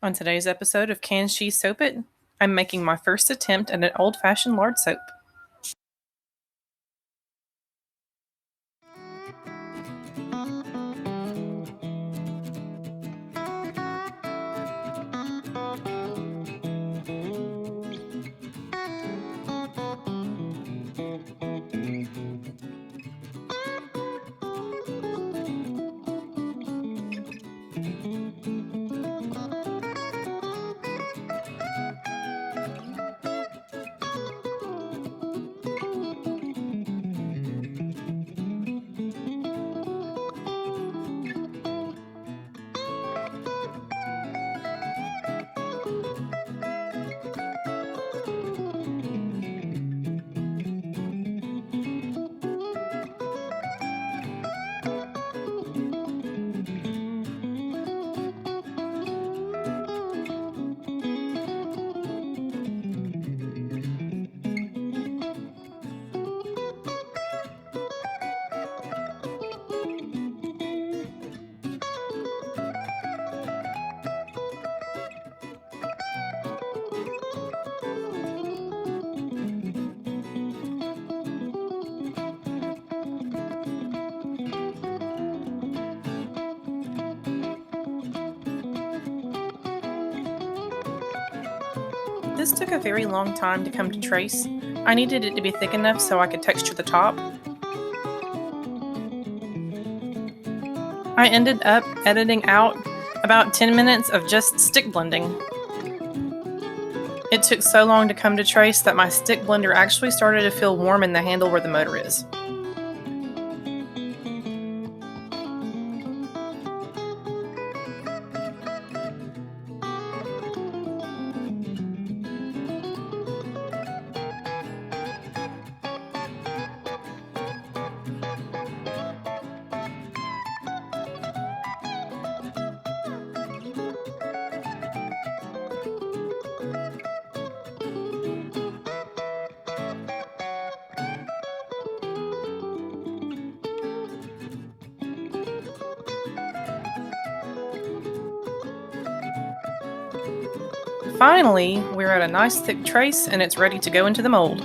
On today's episode of Can She Soap It? I'm making my first attempt at an old-fashioned lard soap. This took a very long time to come to trace. I needed it to be thick enough so I could texture the top. I ended up editing out about 10 minutes of just stick blending. It took so long to come to trace that my stick blender actually started to feel warm in the handle where the motor is. Finally, we're at a nice thick trace and it's ready to go into the mold.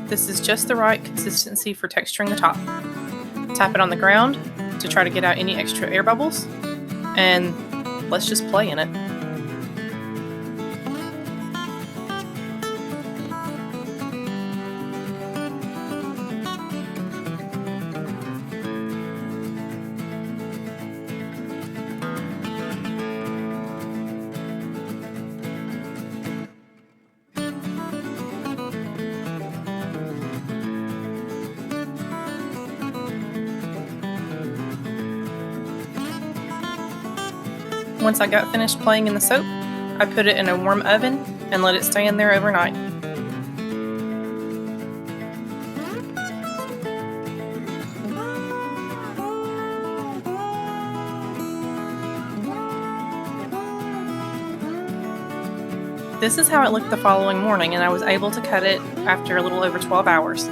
This is just the right consistency for texturing the top. Tap it on the ground to try to get out any extra air bubbles, and let's just play in it. Once I got finished playing in the soap, I put it in a warm oven and let it stay in there overnight. This is how it looked the following morning, and I was able to cut it after a little over 12 hours.